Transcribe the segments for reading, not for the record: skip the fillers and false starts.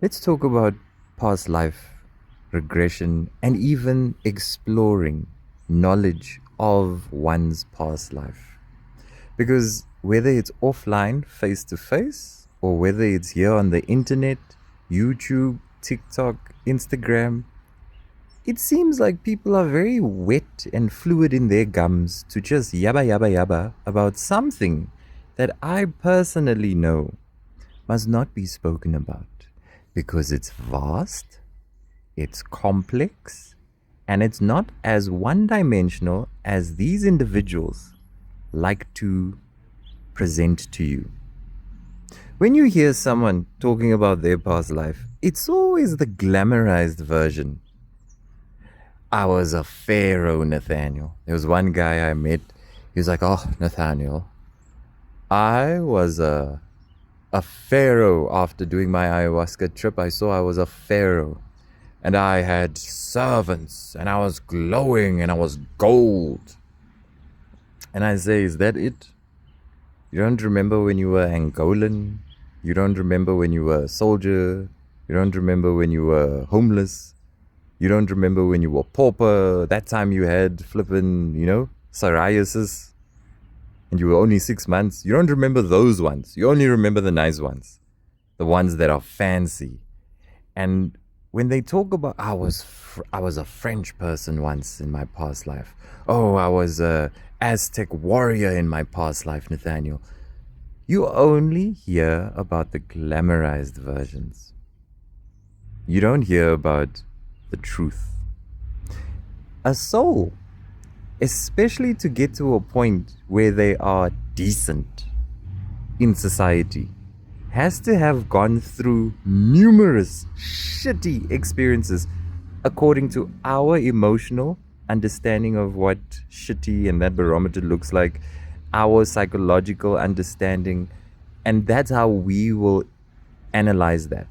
Let's talk about past life regression and even exploring knowledge of one's past life. Because whether it's offline, face to face, or whether it's here on the internet, YouTube, TikTok, Instagram, it seems like people are very wet and fluid in their gums to just yabba yabba yabba about something that I personally know must not be spoken about because it's vast, it's complex, and it's not as one dimensional as these individuals like to present to you. When you hear someone talking about their past life, it's always the glamorized version. I was a pharaoh, Nathaniel. There was one guy I met. He was like, "Oh, Nathaniel, I was a pharaoh after doing my ayahuasca trip. I saw I was a pharaoh. And I had servants, and I was glowing, and I was gold." And I say, is that it? You don't remember when you were Angolan? You don't remember when you were a soldier? You don't remember when you were homeless? You don't remember when you were pauper? That time you had flippin', psoriasis, and you were only 6 months. You don't remember those ones. You only remember the nice ones, the ones that are fancy. And when they talk about, I was a French person once in my past life. Oh, I was a Aztec warrior in my past life, Nathaniel. You only hear about the glamorized versions. You don't hear about the truth. A soul, especially to get to a point where they are decent in society, has to have gone through numerous shitty experiences according to our emotional understanding of what shitty and that barometer looks like, our psychological understanding, and that's how we will analyze that.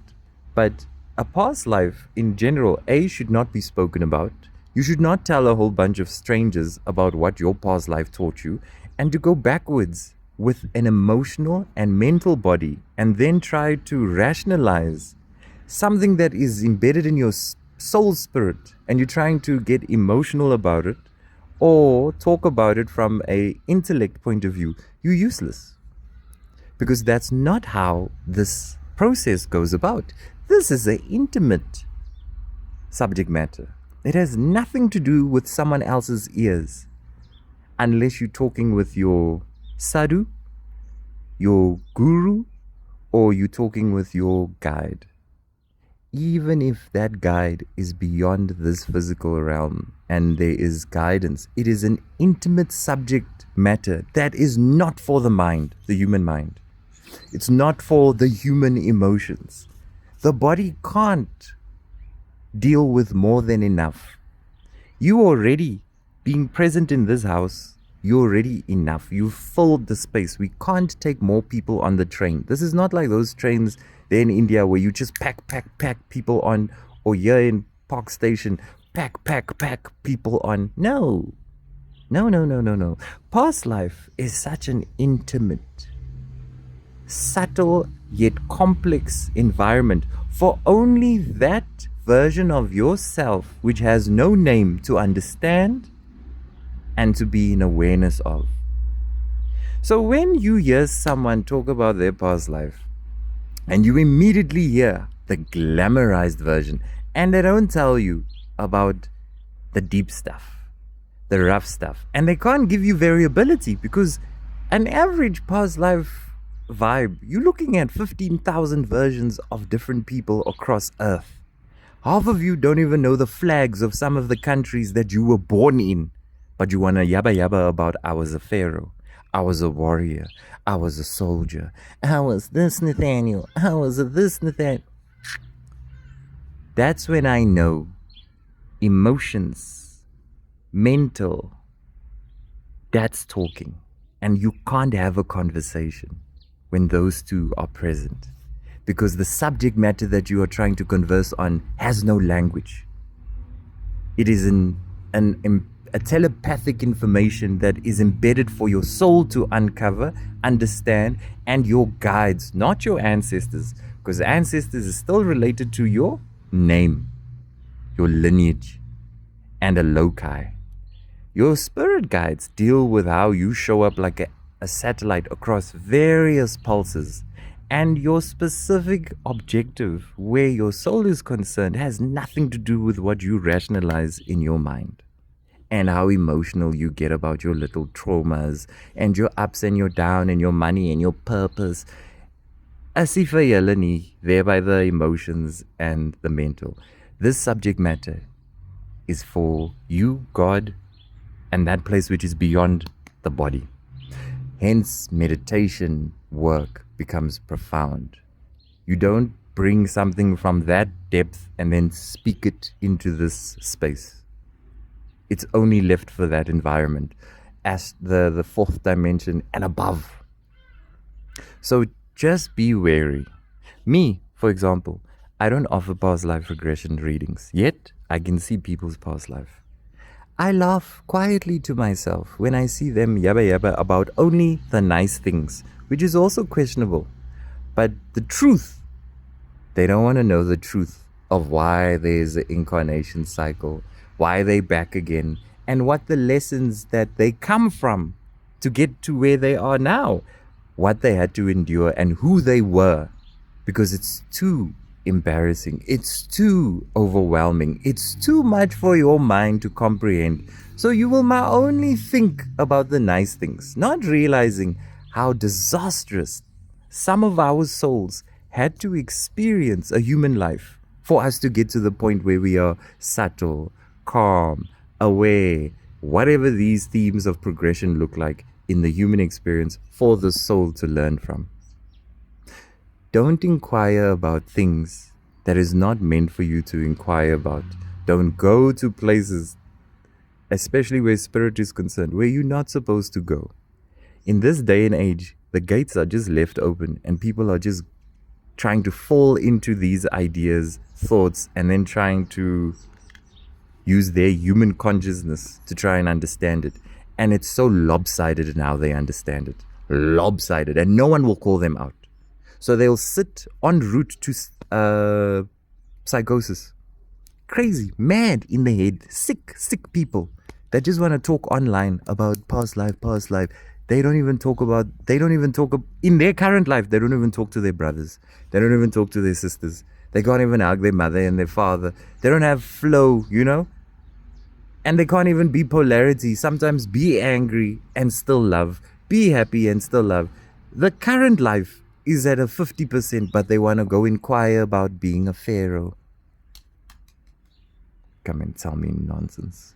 But a past life in general, should not be spoken about. You should not tell a whole bunch of strangers about what your past life taught you, and to go backwards with an emotional and mental body and then try to rationalize something that is embedded in your soul spirit, and you're trying to get emotional about it or talk about it from a intellect point of view, you're useless, because that's not how this process goes about. This is an intimate subject matter. It has nothing to do with someone else's ears, unless you're talking with your sadhu, your guru, or you're talking with your guide. Even if that guide is beyond this physical realm and there is guidance, it is an intimate subject matter that is not for the mind, the human mind. It's not for the human emotions. The body can't deal with more than enough. You already being present in this house, you're already enough. You've filled the space. We can't take more people on the train. This is not like those trains there in India where you just pack people on, or here in Park Station, pack people on. No. Past life is such an intimate, subtle yet complex environment for only that version of yourself which has no name to understand and to be in awareness of. So when you hear someone talk about their past life and you immediately hear the glamorized version, and they don't tell you about the deep stuff, the rough stuff, and they can't give you variability, because an average past life vibe, you're looking at 15,000 versions of different people across Earth. Half of you don't even know the flags of some of the countries that you were born in, but you want to yabba yabba about, I was a pharaoh, I was a warrior, I was a soldier, I was this Nathaniel, I was a this Nathaniel. That's when I know emotions, mental, that's talking. And you can't have a conversation when those two are present, because the subject matter that you are trying to converse on has no language. It is a telepathic information that is embedded for your soul to uncover, understand, and your guides, not your ancestors, Because ancestors is still related to your name, your lineage, and a loci. Your spirit guides deal with how you show up like a satellite across various pulses. And your specific objective, where your soul is concerned, has nothing to do with what you rationalize in your mind and how emotional you get about your little traumas and your ups and your down and your money and your purpose. Asifa Yelani, thereby the emotions and the mental. This subject matter is for you, God, and that place which is beyond the body. Hence, meditation work becomes profound. You don't bring something from that depth and then speak it into this space. It's only left for that environment as the fourth dimension and above. So just be wary. Me, for example, I don't offer past life regression readings, yet I can see people's past life. I laugh quietly to myself when I see them yabba yabba about only the nice things, which is also questionable. But the truth, they don't want to know the truth of why there's an incarnation cycle, why they back again, and what the lessons that they come from to get to where they are now, what they had to endure and who they were, because it's too embarrassing. It's too overwhelming. It's too much for your mind to comprehend. So you will now only think about the nice things, not realizing how disastrous some of our souls had to experience a human life for us to get to the point where we are subtle, calm, aware, whatever these themes of progression look like in the human experience for the soul to learn from. Don't inquire about things that is not meant for you to inquire about. Don't go to places, especially where spirit is concerned, where you're not supposed to go. In this day and age, the gates are just left open and people are just trying to fall into these ideas, thoughts, and then trying to use their human consciousness to try and understand it. And it's so lopsided in how they understand it. Lopsided. And no one will call them out. So they'll sit en route to psychosis. Crazy, mad in the head, sick people that just want to talk online about past life. They don't even talk in their current life. They don't even talk to their brothers. They don't even talk to their sisters. They can't even hug their mother and their father. They don't have flow, And they can't even be polarity. Sometimes be angry and still love. Be happy and still love. The current life is at a 50%, but they want to go inquire about being a pharaoh. Come and tell me nonsense.